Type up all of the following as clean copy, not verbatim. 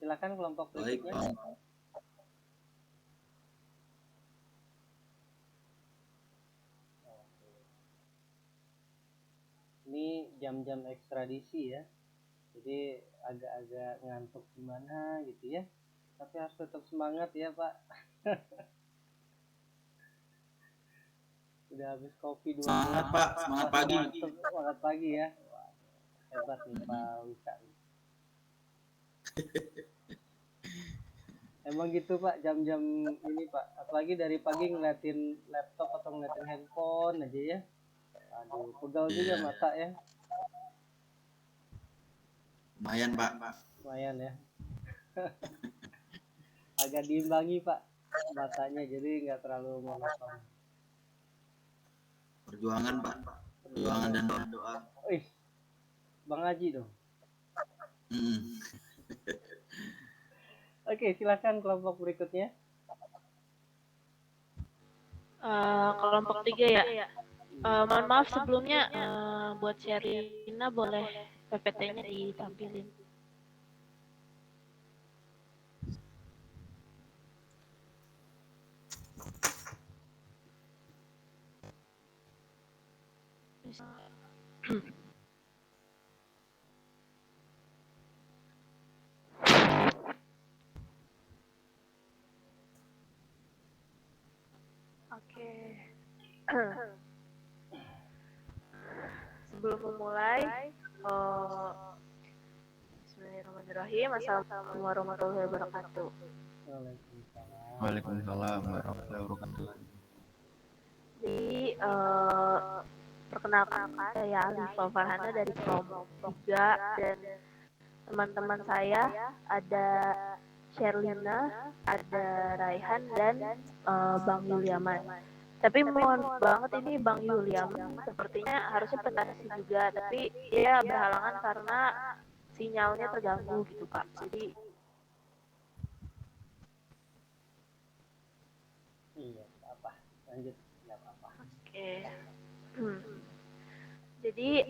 silakan kelompok Baik, berikutnya. Bang. Ini jam-jam ekstradisi ya. Jadi agak-agak ngantuk gimana gitu ya. Tapi harus tetap semangat ya, Pak. Udah habis kopi 2 Semangat, gelas. Pak. Semangat Masih pagi. ngantuk, semangat pagi ya. Wah, hebat nih Pak Wika. Emang gitu Pak, jam-jam ini Pak. Apalagi dari pagi ngeliatin laptop atau ngeliatin handphone aja ya. Aduh, pegal juga Iya, mata ya. lumayan, Pak. Lumayan ya. Agak diimbangi Pak matanya, jadi nggak terlalu monoton. Perjuangan, Pak. Perjuangan Perjuangan. dan doa. Wih, Bang Haji dong. Hmm. Oke, silakan kelompok berikutnya. Kelompok 3 ya. Mohon maaf sebelumnya buat Sherina boleh PPT-nya ditampilin. Oke. Sebelum memulai, Bismillahirrahmanirrahim. Assalamualaikum warahmatullahi wabarakatuh. Waalaikumsalam. Waalaikumsalam warahmatullahi wabarakatuh. Jadi, perkenalkan saya Alifa Farhana dari kelompok 3 dan teman-teman saya ada Sherlina, ada Raihan dan Bang Yuliaman. Tapi mohon banget ini Bang Yuliaman sepertinya harusnya presentasi juga, tapi dia berhalangan karena sinyalnya terganggu gitu Pak. Jadi Iya, apa? Lanjut, nggak apa-apa. oke. Jadi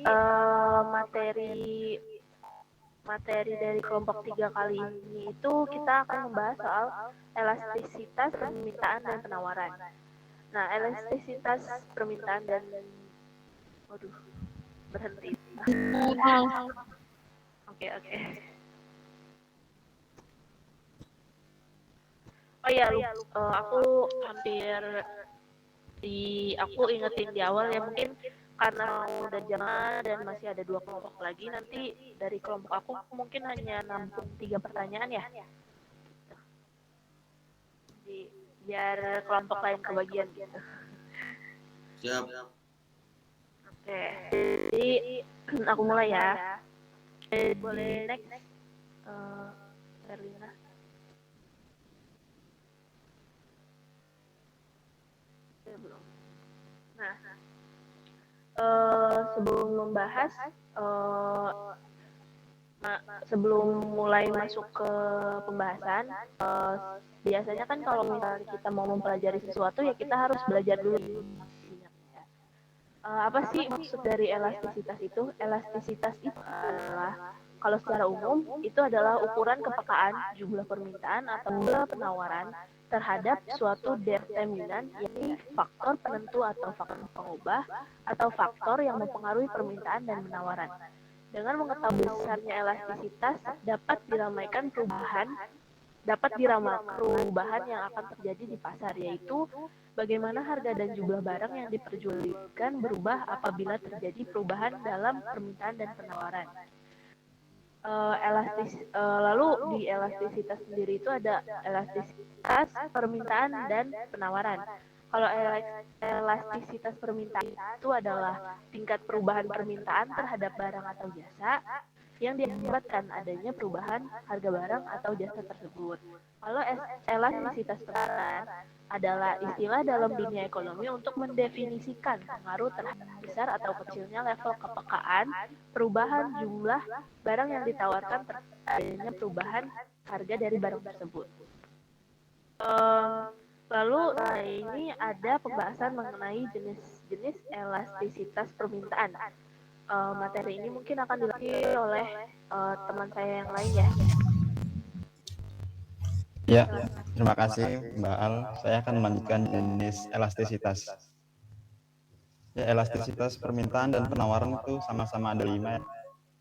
materi dari kelompok 3 kali ini itu kita akan membahas soal elastisitas permintaan dan penawaran. Nah, elastisitas permintaan dan waduh, berhenti. Oke. Oh iya, aku aku ingetin di awal ya, mungkin karena udah jangan dan masih ada 2 kelompok lagi, nanti dari kelompok aku mungkin hanya nampung 3 pertanyaan ya. Jadi biar kelompok lain kebagian gitu. Siap. Oke, jadi aku mulai ya. Boleh next, Erlina. Belum. Nah, sebelum membahas, sebelum mulai masuk ke pembahasan, biasanya kan kalau misalnya kita mau mempelajari sesuatu ya kita harus belajar dulu. Apa sih maksud dari elastisitas itu? Elastisitas itu adalah kalau secara umum itu adalah ukuran kepekaan jumlah permintaan atau jumlah penawaran terhadap suatu determinan, yakni faktor penentu atau faktor pengubah atau faktor yang mempengaruhi permintaan dan penawaran. Dengan mengetahui besarnya elastisitas dapat diramalkan perubahan yang akan terjadi di pasar, yaitu bagaimana harga dan jumlah barang yang diperjualbelikan berubah apabila terjadi perubahan dalam permintaan dan penawaran. Lalu di elastisitas sendiri itu ada elastisitas permintaan dan penawaran. Kalau elastisitas permintaan itu adalah tingkat perubahan permintaan terhadap barang atau jasa yang diakibatkan adanya perubahan harga barang atau jasa tersebut. Kalau elastisitas penawaran adalah istilah dalam dunia ekonomi untuk mendefinisikan pengaruh terhadap besar atau kecilnya level kepekaan perubahan jumlah barang yang ditawarkan terhadap adanya perubahan harga dari barang tersebut. Lalu ini ada pembahasan mengenai jenis-jenis elastisitas permintaan. Materi ini mungkin akan dilatih oleh teman saya yang lain ya. Ya, terima kasih Mbak Al. Saya akan melanjutkan jenis elastisitas. Ya, elastisitas permintaan dan penawaran itu sama-sama ada 5.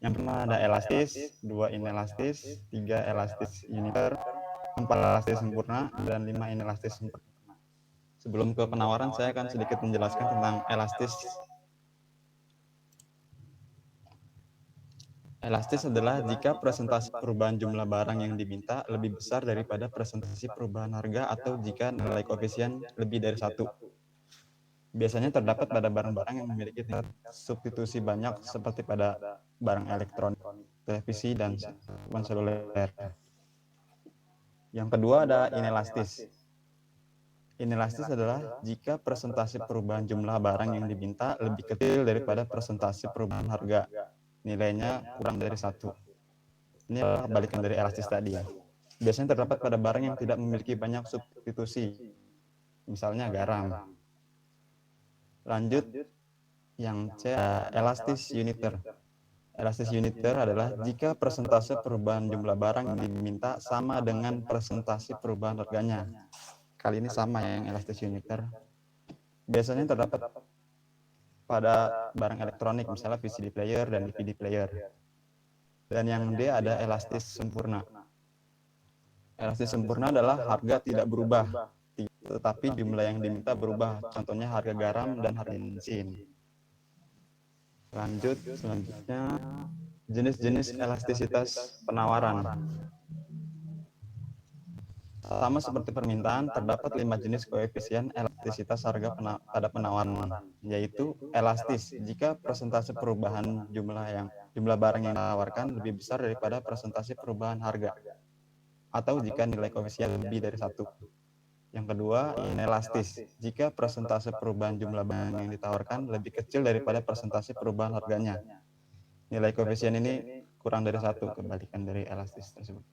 Yang pertama ada elastis, 2 inelastis, 3 elastis uniter, 4 elastis sempurna, dan 5 inelastis sempurna. Sebelum ke penawaran, saya akan sedikit menjelaskan tentang elastis. Elastis adalah jika presentasi perubahan jumlah barang yang diminta lebih besar daripada presentasi perubahan harga atau jika nilai koefisien lebih dari 1. Biasanya terdapat pada barang-barang yang memiliki tingkat substitusi banyak seperti pada barang elektronik, televisi, dan telepon seluler. Yang kedua ada inelastis. Inelastis adalah jika presentasi perubahan jumlah barang yang diminta lebih kecil daripada presentasi perubahan harga. Nilainya kurang dari 1. Ini adalah kebalikan dari elastis tadi ya. Biasanya terdapat pada barang yang tidak memiliki banyak substitusi, misalnya garam. Lanjut, yang C, elastis uniter. Elastis uniter adalah jika persentase perubahan jumlah barang yang diminta sama dengan persentase perubahan harganya. Kali ini sama ya yang elastis uniter. Biasanya terdapat pada barang elektronik, misalnya VCD player dan DVD player. Dan yang D ada elastis sempurna. Elastis sempurna adalah harga tidak berubah, tetapi jumlah yang diminta berubah. Contohnya harga garam dan harga bensin. Lanjut, selanjutnya jenis-jenis elastisitas penawaran. Sama seperti permintaan, terdapat 5 jenis koefisien elastisitas harga pada penawaran, yaitu elastis jika persentase perubahan jumlah barang yang ditawarkan lebih besar daripada persentase perubahan harga, atau jika nilai koefisien lebih dari 1. Yang kedua, inelastis jika persentase perubahan jumlah barang yang ditawarkan lebih kecil daripada persentase perubahan harganya. Nilai koefisien ini kurang dari 1, kebalikan dari elastis tersebut.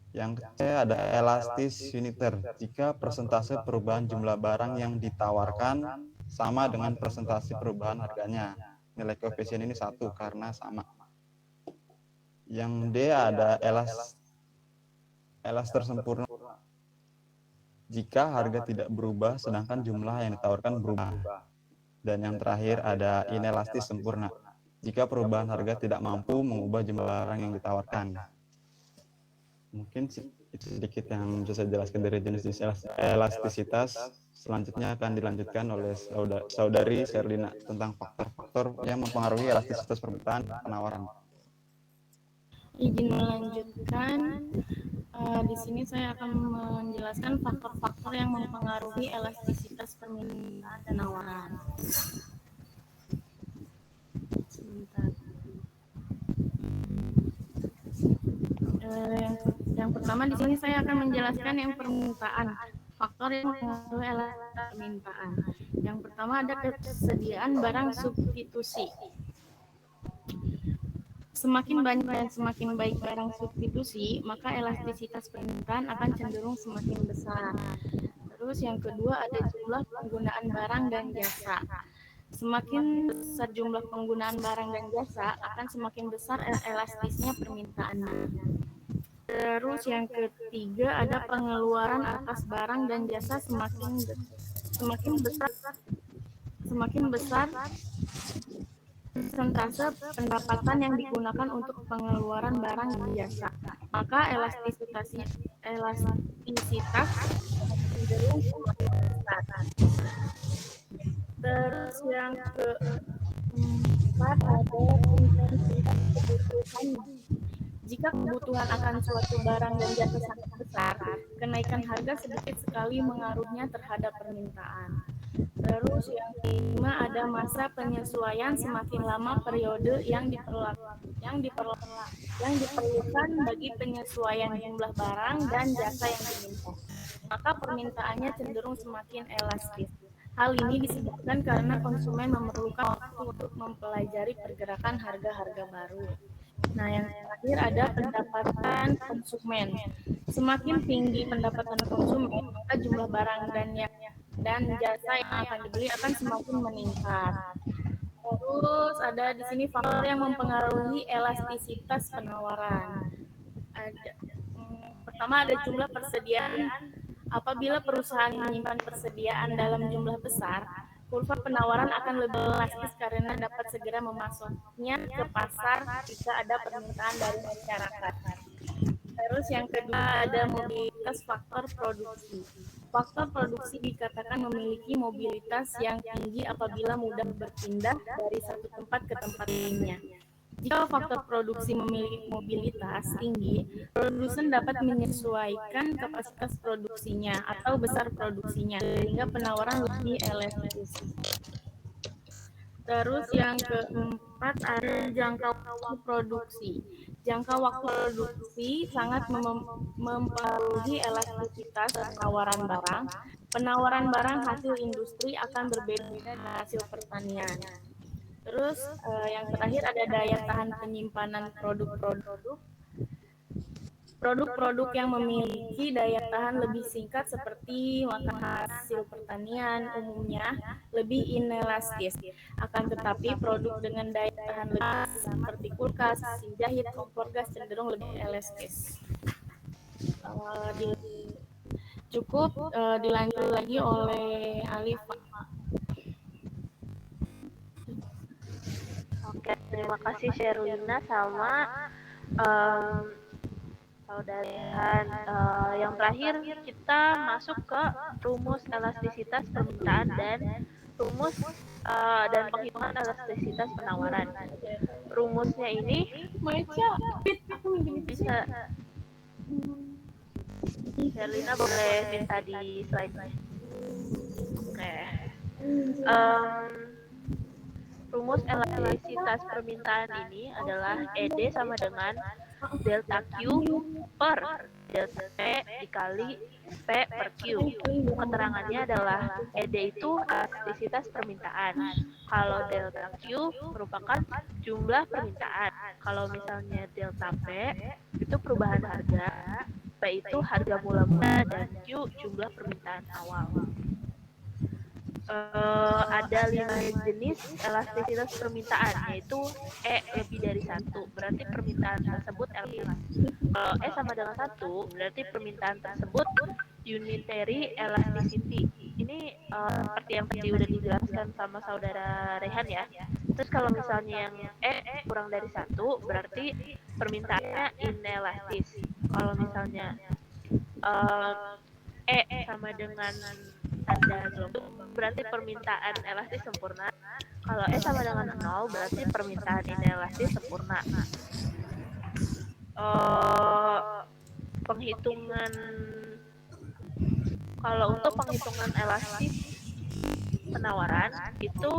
Yang ketiga ada elastis uniter jika persentase perubahan jumlah barang yang ditawarkan sama dengan persentase perubahan harganya. Nilai koefisien ini 1 karena sama. Yang D ada elastis sempurna jika harga tidak berubah sedangkan jumlah yang ditawarkan berubah. Dan yang terakhir ada inelastis sempurna jika perubahan harga tidak mampu mengubah jumlah barang yang ditawarkan. Mungkin itu sedikit yang bisa saya jelaskan dari jenis elastisitas. Selanjutnya akan dilanjutkan oleh saudari Sherlina tentang faktor-faktor yang mempengaruhi elastisitas permintaan dan penawaran. Izin melanjutkan, di sini saya akan menjelaskan faktor-faktor yang mempengaruhi elastisitas permintaan dan penawaran. Sebentar. Yang pertama di sini saya akan menjelaskan yang permintaan. Faktor yang mempengaruhi elastisitas permintaan. Yang pertama ada kesediaan barang substitusi. Semakin banyak dan semakin baik barang substitusi, maka elastisitas permintaan akan cenderung semakin besar. Terus yang kedua ada jumlah penggunaan barang dan jasa. Semakin besar jumlah penggunaan barang dan jasa, akan semakin besar elastisnya permintaannya. Terus yang ketiga ada pengeluaran atas barang dan jasa semakin besar persentase pendapatan yang digunakan untuk pengeluaran barang dan jasa, maka elastisitas cenderung semakin besar. Terus yang keempat ada intensitas kebutuhan. Jika kebutuhan akan suatu barang dan jasa sangat besar, kenaikan harga sedikit sekali mengaruhnya terhadap permintaan. Terus yang kelima ada masa penyesuaian. Semakin lama periode yang diperlukan bagi penyesuaian jumlah barang dan jasa yang diminta, maka permintaannya cenderung semakin elastis. Hal ini disebabkan karena konsumen memerlukan waktu untuk mempelajari pergerakan harga-harga baru. Nah, yang terakhir ada pendapatan konsumen. Semakin tinggi pendapatan konsumen, maka jumlah barang dan jasa yang akan dibeli akan semakin meningkat. Terus ada di sini faktor yang mempengaruhi elastisitas penawaran. pertama ada jumlah persediaan. Apabila perusahaan menyimpan persediaan dalam jumlah besar, kurva penawaran akan lebih elastis karena dapat segera memasoknya ke pasar jika ada permintaan dari masyarakat. Terus yang kedua ada mobilitas faktor produksi. Faktor produksi dikatakan memiliki mobilitas yang tinggi apabila mudah berpindah dari satu tempat ke tempat lainnya. Jika faktor produksi memiliki mobilitas tinggi, produsen dapat menyesuaikan kapasitas produksinya atau besar produksinya sehingga penawaran lebih elastis. Terus yang keempat ada jangka waktu produksi. Jangka waktu produksi sangat mempengaruhi elastisitas penawaran barang. Penawaran barang hasil industri akan berbeda dengan hasil pertanian. Terus yang terakhir ada daya tahan penyimpanan produk-produk yang memiliki daya tahan lebih singkat seperti makanan hasil pertanian umumnya lebih inelastis. Akan tetapi produk dengan daya tahan lebih seperti kulkas, mesin jahit, kompor gas cenderung lebih elastis. Cukup dilanjut lagi oleh Alif. Oke, terima kasih Sherlina sama Saudara Rehan. Yang terakhir kita masuk ke rumus elastisitas permintaan dan rumus dan penghitungan elastisitas penawaran. Rumusnya ini bisa Sherlina boleh minta di slide. Oke. Rumus elastisitas permintaan ini adalah ED sama dengan delta Q per delta P dikali P per Q. Keterangannya adalah ED itu elastisitas permintaan. Kalau delta Q merupakan jumlah permintaan. Kalau misalnya delta P itu perubahan harga, P itu harga mula-mula, dan Q jumlah permintaan awal. Ada 5 jenis elastisitas permintaan, yaitu E lebih dari 1, berarti permintaan tersebut elastis. Kalau E sama dengan 1, berarti permintaan tersebut unitary elasticity. Ini seperti yang tadi udah dijelaskan sama saudara Rehan ya. Terus kalau misalnya yang E kurang dari 1, berarti permintaannya inelastis. Kalau misalnya E sama dengan tanda gelombang, berarti permintaan elastis sempurna. Kalau E sama dengan 0, berarti permintaan inelastis sempurna. Penghitungan, kalau untuk penghitungan elastis penawaran itu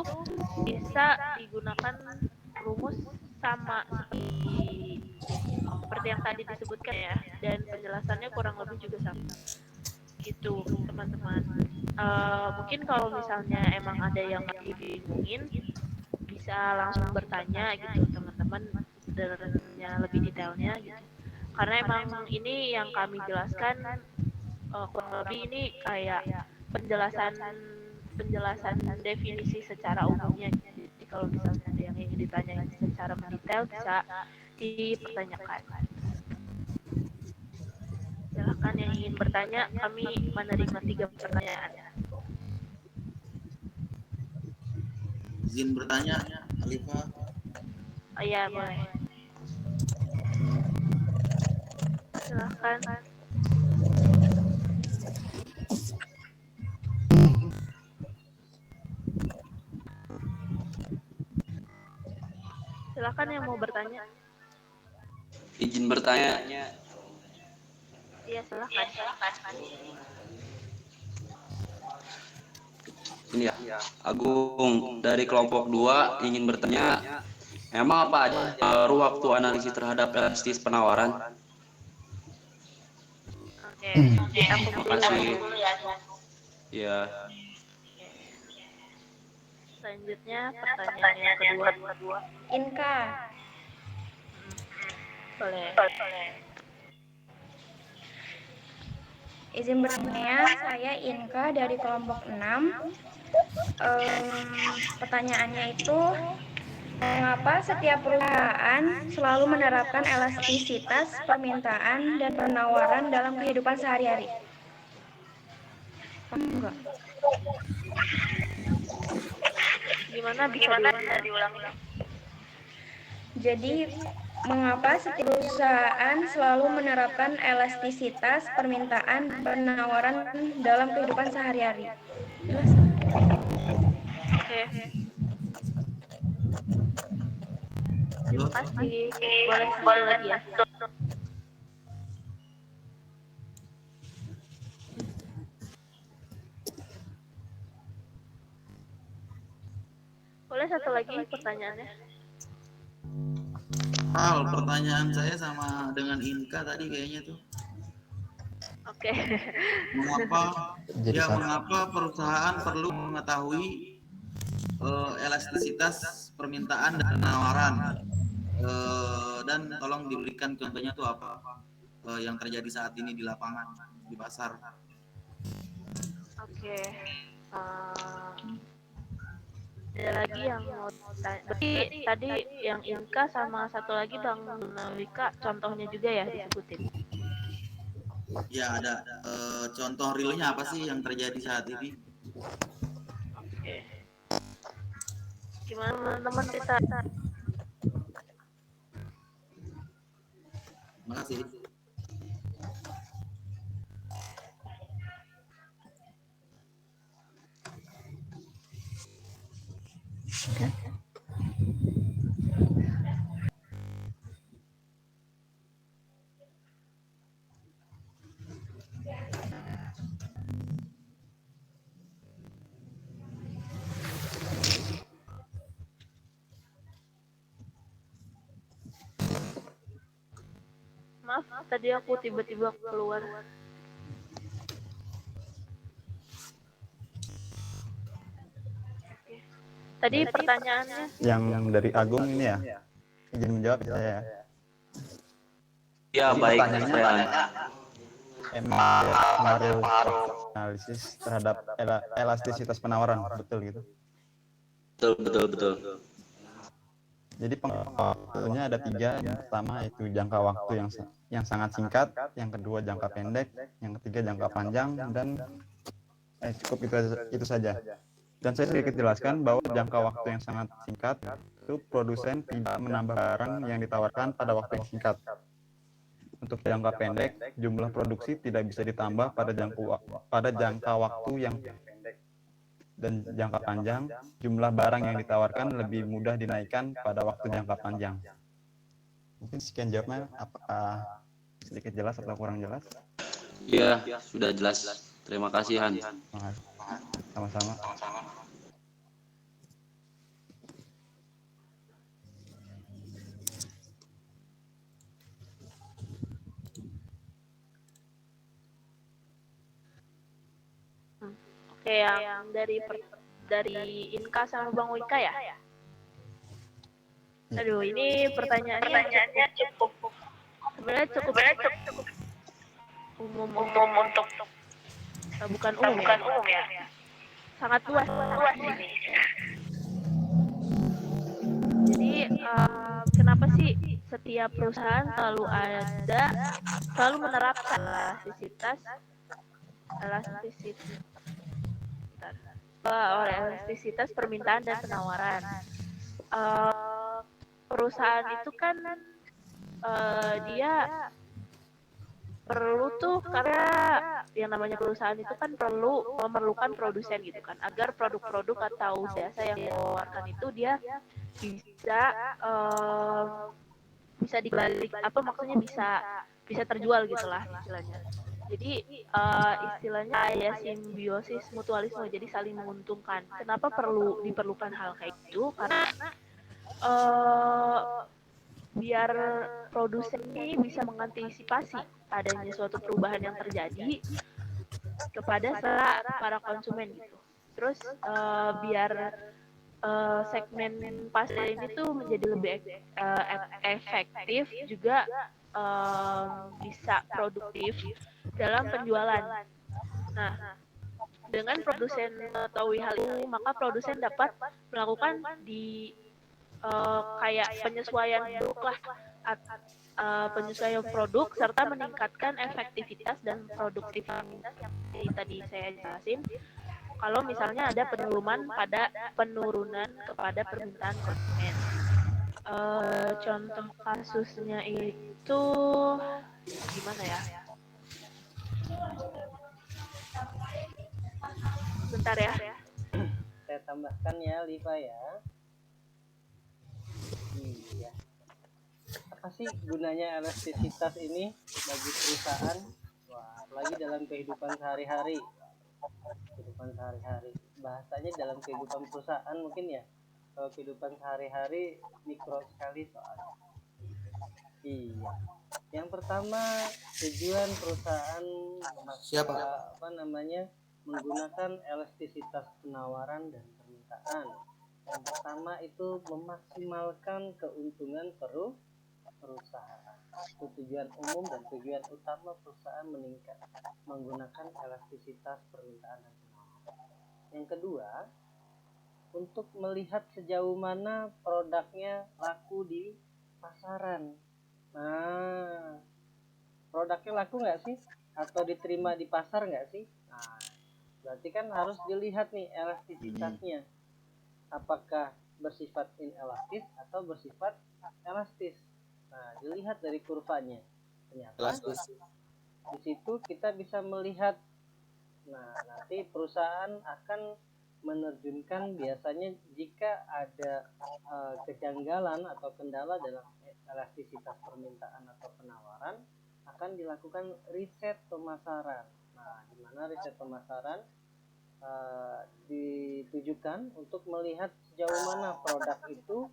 bisa digunakan rumus sama seperti yang tadi disebutkan ya, dan penjelasannya kurang lebih juga sama. Gitu teman-teman. Mungkin kalau misalnya emang ada yang dibingungin bisa langsung bertanya gitu teman-teman, dengarnya lebih detailnya gitu, karena emang ini yang kami jelaskan kurang lebih ini kayak penjelasan definisi secara umumnya. Jadi kalau misalnya ada yang ingin ditanya secara mendetail bisa dipertanyakan. Silakan yang ingin bertanya, kami menerima 3 pertanyaan. Izin bertanya, Alifah. Oh iya, boleh. Silakan. Silakan yang mau bertanya. Izin bertanya. Iya, silakan. Ini ya, Agung dari kelompok 2 ingin bertanya, emang apa aja waktu analisis terhadap elastis penawaran? Oke, aku dulu ya. Ya. Selanjutnya pertanyaan yang kedua. Inka. Boleh. Izin bertanya, saya Inka dari kelompok 6. Pertanyaannya itu, Mengapa setiap perusahaan selalu menerapkan elastisitas permintaan dan penawaran dalam kehidupan sehari-hari? Paham nggak? Gimana bisa diulangi? Jadi, mengapa setiap perusahaan selalu menerapkan elastisitas permintaan dan penawaran dalam kehidupan sehari-hari? Jelas? Oke, Halo, terima kasih. Boleh satu lagi ya. Boleh satu lagi pertanyaannya? pertanyaan saya sama dengan Inka tadi kayaknya tuh. Oke. Jadi satu. Mengapa perusahaan perlu mengetahui elastisitas permintaan dan penawaran? Dan tolong diberikan contohnya tuh apa yang terjadi saat ini di lapangan, di pasar. Oke. Ada lagi yang mau tanya. Berarti tadi yang Inka sama satu lagi Bang Wika contohnya juga ya disebutin. Ya ada contoh realnya apa sih yang terjadi saat ini? Oke. Gimana teman-teman bisa? Terima kasih. Maaf, tadi aku tiba-tiba keluar. Oke. Tadi pertanyaannya Yang dari Agung ini ya. Izin menjawab saya. Ya, baik. Pertanyaannya emang pengaruh analisis terhadap elastisitas penawaran, betul gitu. Betul. Jadi waktunya ada 3. Yang pertama itu jangka waktu yang sangat singkat, yang kedua jangka pendek, yang ketiga jangka panjang, dan cukup itu saja. Dan saya sedikit jelaskan bahwa jangka waktu yang sangat singkat itu produsen tidak menambah barang yang ditawarkan pada waktu yang singkat. Untuk jangka pendek, jumlah produksi tidak bisa ditambah pada jangka waktu yang pendek. Dan jangka panjang, jumlah barang yang ditawarkan lebih mudah dinaikkan pada waktu jangka panjang. Mungkin sekian jawabnya. Apakah sedikit jelas atau kurang jelas? Ya, sudah jelas. Terima kasih, Han. Sama-sama. Oke, yang dari Inka sama Bang Wika ya? Aduh, ini pertanyaannya cukup sebenarnya cukup umum untuk bukan umum ya. Sangat luas ini. Jadi kenapa sih setiap perusahaan selalu menerapkan elastisitas permintaan dan penawaran? Perusahaan itu kan dia perlu tuh, karena yang namanya perusahaan itu kan memerlukan produsen gitu kan, agar produk-produk atau jasa yang ditawarkan itu dia bisa dibalik, maksudnya bisa terjual gitulah istilahnya. Jadi istilahnya ya simbiosis mutualisme, jadi saling menguntungkan. Kenapa diperlukan hal kayak gitu? Karena biar produsen ini bisa mengantisipasi adanya suatu perubahan yang terjadi kepada para konsumen gitu. Terus biar segmen pasar ini tuh menjadi lebih efektif, juga bisa produktif dalam penjualan. Nah, dengan produsen mengetahui hal ini, maka produsen dapat melakukan kayak penyesuaian produk lah, penyesuaian produk serta meningkatkan efektivitas dan produktivitas yang tadi saya jelasin. Kalau misalnya ada penurunan kepada permintaan konsumen. Contoh kasusnya itu gimana ya? Bentar ya. Saya tambahkan ya, Liva ya. Iya. Apa sih gunanya elastisitas ini bagi perusahaan? Wah, apalagi dalam kehidupan sehari-hari. Bahasanya dalam kehidupan perusahaan mungkin ya. Kalau kehidupan sehari-hari mikro sekali soalnya. Iya. Yang pertama, tujuan perusahaan menggunakan elastisitas penawaran dan permintaan. Yang pertama itu memaksimalkan keuntungan perusahaan. Itu tujuan umum dan tujuan utama perusahaan menggunakan elastisitas permintaan dan penawaran. Yang kedua, untuk melihat sejauh mana produknya laku di pasaran. Nah, produknya laku nggak sih? Atau diterima di pasar nggak sih? Nah, berarti kan harus dilihat nih elastisitasnya. Apakah bersifat inelastis atau bersifat elastis. Nah, dilihat dari kurvanya. Ternyata di situ kita bisa melihat. Nah, nanti perusahaan akan menerjunkan biasanya jika ada kejanggalan atau kendala dalam elastisitas permintaan atau penawaran, akan dilakukan riset pemasaran. Nah, di mana riset pemasaran ditujukan untuk melihat sejauh mana produk itu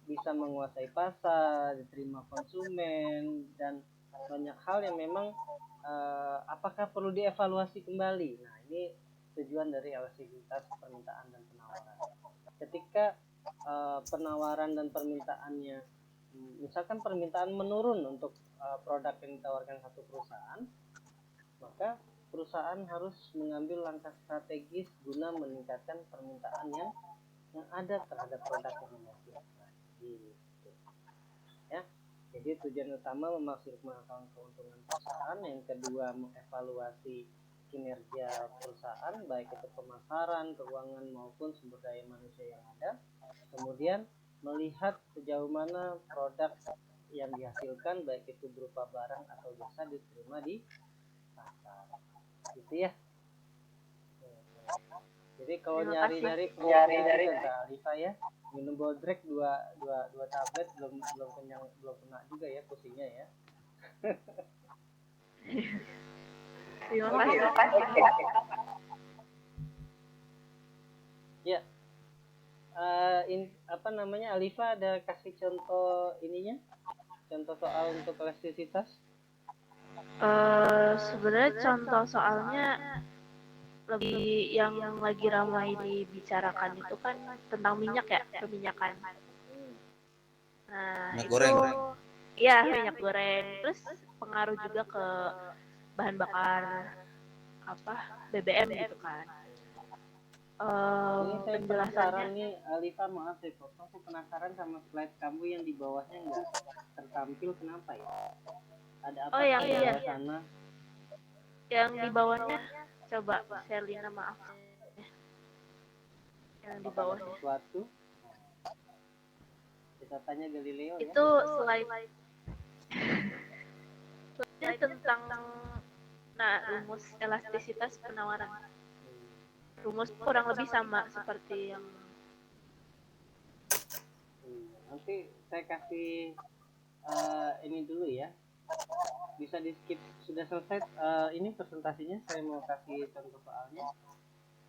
bisa menguasai pasar, diterima konsumen, dan banyak hal yang memang apakah perlu dievaluasi kembali. Nah, ini tujuan dari elastisitas permintaan dan penawaran. Ketika penawaran dan permintaannya, misalkan permintaan menurun untuk produk yang ditawarkan satu perusahaan, maka perusahaan harus mengambil langkah strategis guna meningkatkan permintaan yang ada terhadap produk yang dihasilkan. Gitu. Ya. Jadi tujuan utama memaksimalkan keuntungan perusahaan, yang kedua mengevaluasi kinerja perusahaan baik itu pemasaran, keuangan maupun sumber daya manusia yang ada. Kemudian melihat sejauh mana produk yang dihasilkan baik itu berupa barang atau jasa diterima di pasar. Gitu ya. Jadi kalau nyari-nyari Alifa ya, minum bodrek dua tablet belum kena juga ya pusingnya ya. Terima kasih. Ya. Alifa ada kasih contoh ininya? Contoh soal untuk elastisitas? Sebenarnya contoh soalnya lebih yang lagi ramai dibicarakan itu kan tentang minyak ya, perminyakan. Nah, minyak itu goreng. Iya, minyak goreng. Terus pengaruh juga ke bahan bakar BBM gitu kan. Ini saya penasaran nih, Alifa, maaf saya potong, saya penasaran sama slide kamu yang di bawahnya nggak tertampil, kenapa ya? Ada apa yang di bawah sana? Yang di bawahnya, coba Sherlina, maaf. Yang di bawahnya. Sesuatu? Kita tanya Galileo ya. Itu slide tentang rumus elastisitas penawaran. Rumus kurang lebih sama seperti yang nanti saya kasih ini dulu ya. Bisa di skip, sudah selesai ini presentasinya, saya mau kasih contoh soalnya.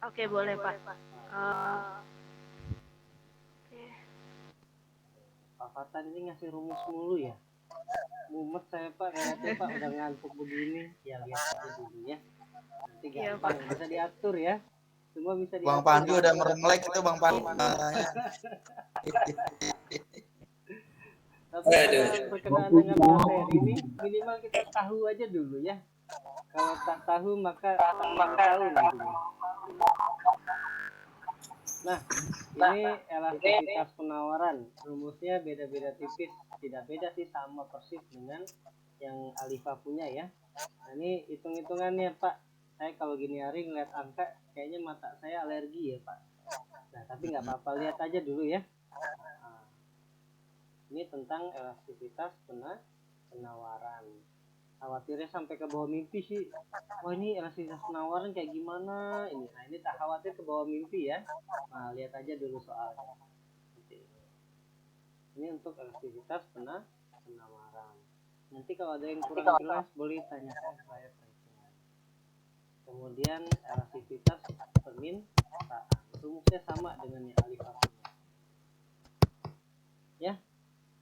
Oke, boleh Pak. Pak Fatan ini ngasih rumus mulu ya. Mumet saya Pak, kayaknya Pak udah ngantuk begini. Ya lihat aja dulu ya. Nanti gampang, bisa diatur ya. Semua bisa diatur. Bang Pandu udah merenglek itu Bang Pandu. Tapi kalau berkenaan dengan materi ini, minimal kita tahu aja dulu ya. Kalau tak tahu maka tahu nantinya. Nah, ini elastisitas penawaran. Rumusnya beda-beda tipis, tidak beda sih, sama persis dengan yang Alifa punya ya. Nah, ini hitung-hitungannya Pak. Saya kalau gini hari ngeliat angka, kayaknya mata saya alergi ya Pak. Nah, tapi nggak apa-apa, lihat aja dulu ya. Nah, ini tentang elastisitas penawaran. Khawatirnya sampai ke bawah mimpi sih. Wah, ini elastisitas penawaran kayak gimana ini. Nah, ini tak khawatir ke bawah mimpi ya. Nah, lihat aja dulu soalnya. Ini untuk elastisitas penawaran. Nanti kalau ada yang kurang jelas boleh tanyakan saya perhitungan. Kemudian elastisitas permintaan. Rumusnya sama dengan yang Alif punya. Ya,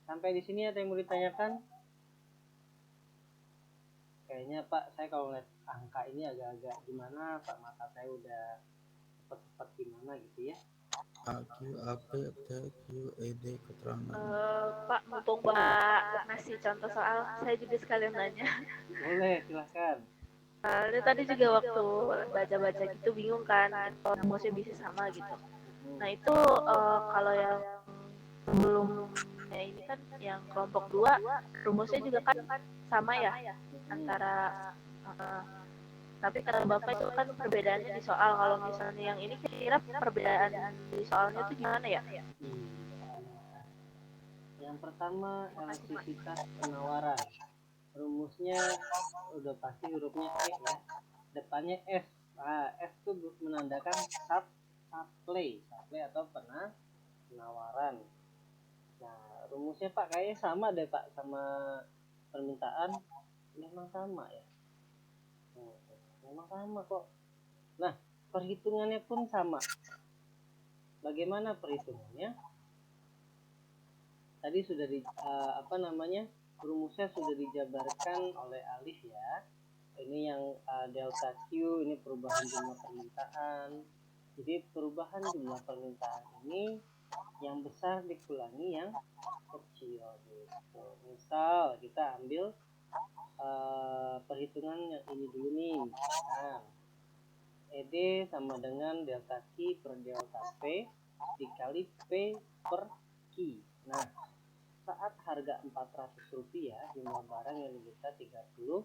sampai di sini ada yang mau ditanyakan? Kayaknya Pak, saya kalau lihat angka ini agak-agak gimana Pak, mata saya udah cepet-cepet gimana gitu ya. AQ, AP, TQ, ED, keterangan. Pak, mumpung Pak ngasih contoh soal, saya juga sekalian nanya. Boleh, silahkan. Ini tadi juga waktu baca-baca gitu bingung kan, rumusnya bisa sama gitu. Nah itu kalau yang sebelumnya ini kan yang kelompok 2 rumusnya juga kan sama ya antara tapi kata Bapak itu kan perbedaannya di soal. Kalau misalnya yang ini kira perbedaan di soalnya itu gimana ya? Yang pertama elastisitas penawaran. Rumusnya udah pasti hurufnya E ya. Depannya S. Nah, S itu menandakan supply atau penawaran. Nah, rumusnya Pak kayaknya sama deh Pak sama permintaan. Memang sama ya. Memang sama kok. Nah, perhitungannya pun sama. Bagaimana perhitungannya? Tadi sudah rumusnya sudah dijabarkan oleh Alif ya. Ini yang delta Q, ini perubahan jumlah permintaan. Jadi perubahan jumlah permintaan ini yang besar dikurangi yang kecil gitu. Misal kita ambil perhitungan yang ini dulu nih. Nah, ED sama dengan delta Q per delta P dikali P per Q. Nah, saat harga Rp400 jumlah barang yang diminta 30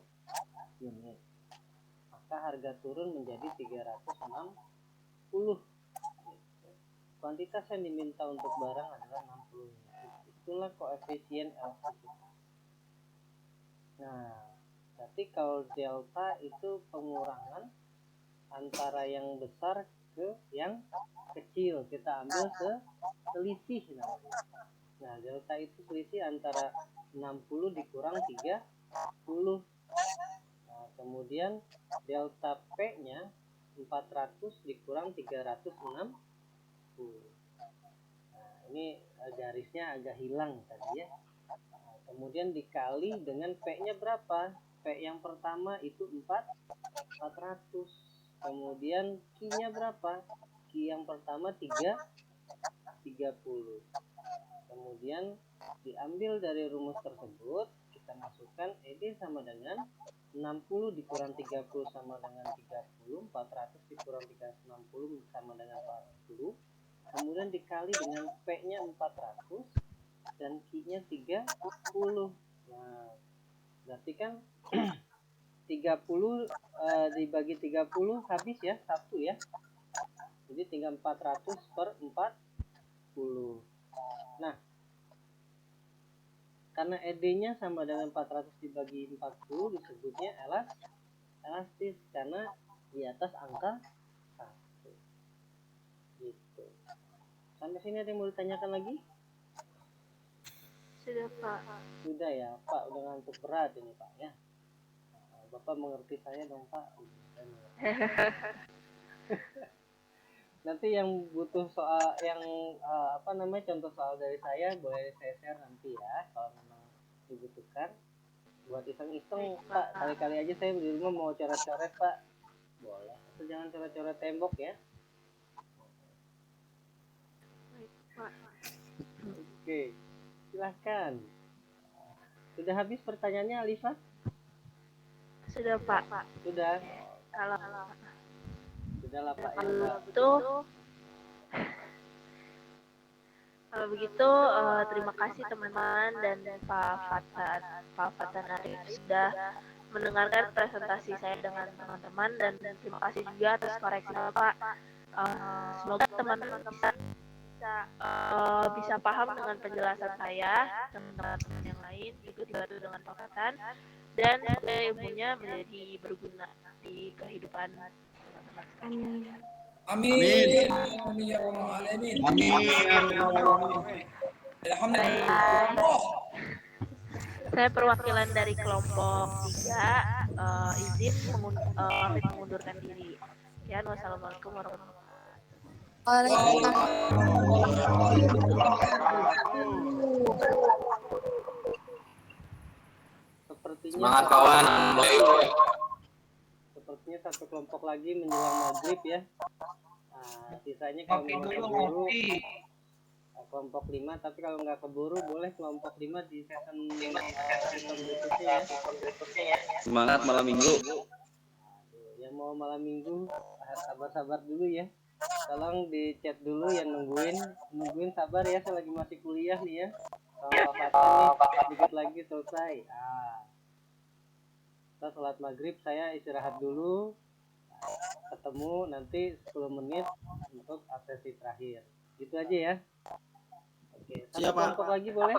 unit, maka harga turun menjadi 360. Kuantitas yang diminta untuk barang adalah 60 unit. Itulah koefisien elastisitas. Nah, berarti kalau delta itu pengurangan antara yang besar ke yang kecil, kita ambil selisih namanya. Nah, delta itu selisih antara 60 dikurang 30. Nah, kemudian delta P-nya 400 dikurang 360. Nah, ini garisnya agak hilang tadi ya. Nah, kemudian dikali dengan P-nya berapa? P yang pertama itu 400. Kemudian Q-nya berapa? Q yang pertama 30. Kemudian diambil dari rumus tersebut, kita masukkan ED sama dengan 60 dikurang 30 sama dengan 30, 400 dikurang 360 sama dengan 40. Kemudian dikali dengan P-nya 400 dan Q-nya 30. Nah, berarti kan 30 dibagi 30 habis ya, 1 ya. Jadi tinggal 400 per 40. Nah, karena ED-nya sama dengan 400 dibagi 40 disebutnya elastis karena di atas angka 1. Gitu. Sampai sini ada yang mau ditanyakan lagi? Sudah Pak. Sudah ya, Pak udah ngantuk berat ini Pak ya. Nah, Bapak mengerti saya dong Pak. Nanti yang butuh soal yang contoh soal dari saya boleh saya share nanti ya kalau memang dibutuhkan. Buat iseng-iseng Pak, kali-kali aja saya di rumah mau coret-coret Pak, boleh. Atau jangan coret-coret tembok ya. Oke, silahkan. Sudah habis pertanyaannya Alifa? Sudah Pak. Sudah. Kalau Sudah lah Pak. itu Kalau begitu, terima kasih teman-teman dan Pak Fatan Arif sudah mendengarkan presentasi saya dengan teman-teman dan terima kasih juga atas koreksinya Pak. Semoga teman-teman bisa paham dengan penjelasan saya dan teman-teman yang lain, ikut dibantu dengan Pak Fatan dan semoga ilmunya menjadi berguna di kehidupan teman-teman sekalian. Amin. Amin. Amin ya rabbal alamin. Amin. Ya Rabbal Alamin. Alhamdulillah. Saya perwakilan dari kelompok 3, izin pamit mengundurkan diri. Ya, wassalamualaikum warahmatullahi Sepertinya kawan. sepertinya satu kelompok lagi menjelang maghrib ya. Nah, sisanya kalau memang keburu kelompok 5, tapi kalau nggak keburu boleh kelompok 5 di season berikutnya ya. Semangat malam minggu. Yang mau malam minggu sabar-sabar dulu ya. Tolong di chat dulu yang nungguin sabar ya, saya lagi masih kuliah nih ya. Kalau Pak nih dikit lagi selesai. Kita sholat maghrib, saya istirahat dulu. Ketemu nanti 10 menit untuk sesi terakhir. Gitu aja ya. Oke, satu Siap, Pak. kelompok lagi boleh?